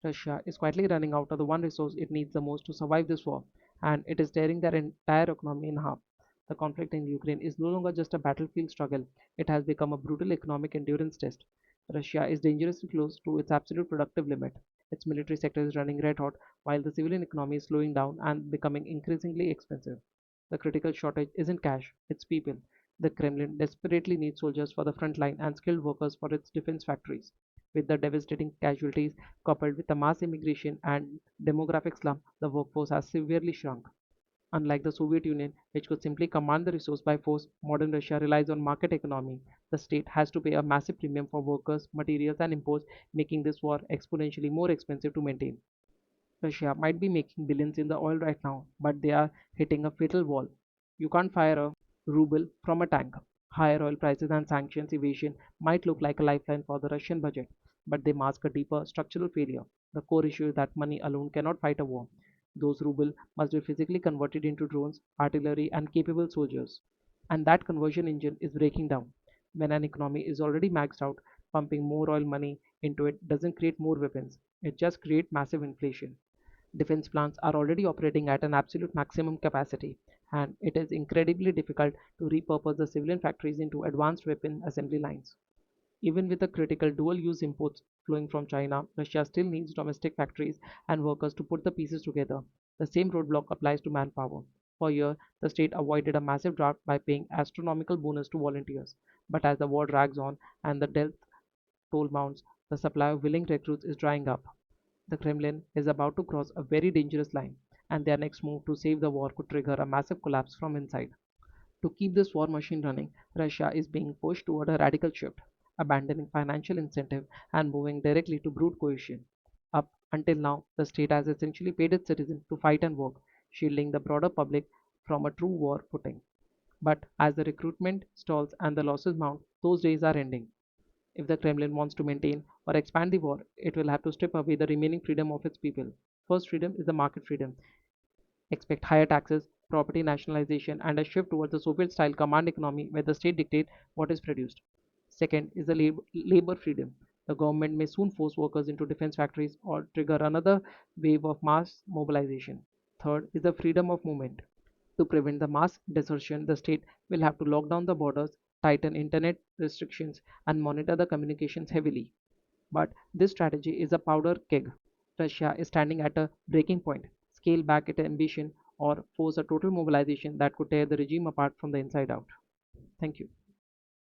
Russia is quietly running out of the one resource it needs the most to survive this war, and it is tearing their entire economy in half. The conflict in Ukraine is no longer just a battlefield struggle, it has become a brutal economic endurance test. Russia is dangerously close to its absolute productive limit. Its military sector is running red hot, while the civilian economy is slowing down and becoming increasingly expensive. The critical shortage isn't cash, it's people. The Kremlin desperately needs soldiers for the front line and skilled workers for its defense factories. With the devastating casualties coupled with the mass immigration and demographic slump, the workforce has severely shrunk. Unlike the Soviet Union, which could simply command the resource by force, modern Russia relies on market economy. The state has to pay a massive premium for workers, materials, and imports, making this war exponentially more expensive to maintain. Russia might be making billions in the oil right now, but they are hitting a fatal wall. You can't fire a ruble from a tank. Higher oil prices and sanctions evasion might look like a lifeline for the Russian budget, but they mask a deeper structural failure. The core issue is that money alone cannot fight a war. Those rubles must be physically converted into drones, artillery, and capable soldiers. And that conversion engine is breaking down. When an economy is already maxed out, pumping more oil money into it doesn't create more weapons. It just creates massive inflation. Defense plants are already operating at an absolute maximum capacity, and it is incredibly difficult to repurpose the civilian factories into advanced weapon assembly lines. Even with the critical dual use imports flowing from China, Russia still needs domestic factories and workers to put the pieces together. The same roadblock applies to manpower. For a year, the state avoided a massive drought by paying astronomical bonus to volunteers. But as the war drags on and the death toll mounts, the supply of willing recruits is drying up. The Kremlin is about to cross a very dangerous line, and their next move to save the war could trigger a massive collapse from inside. To keep this war machine running, Russia is being pushed toward a radical shift, abandoning financial incentive and moving directly to brute coercion. Up until now, the state has essentially paid its citizens to fight and work, shielding the broader public from a true war footing. But as the recruitment stalls and the losses mount, those days are ending. If the Kremlin wants to maintain or expand the war, it will have to strip away the remaining freedom of its people. First freedom is the market freedom. Expect higher taxes, property nationalization, and a shift towards the Soviet style command economy where the state dictates what is produced. Second is the labor freedom. The government may soon force workers into defense factories or trigger another wave of mass mobilization. Third is the freedom of movement. To prevent the mass desertion, the state will have to lock down the borders, tighten internet restrictions, and monitor the communications heavily. But this strategy is a powder keg. Russia is standing at a breaking point. Scale back its ambition or force a total mobilization that could tear the regime apart from the inside out. Thank you.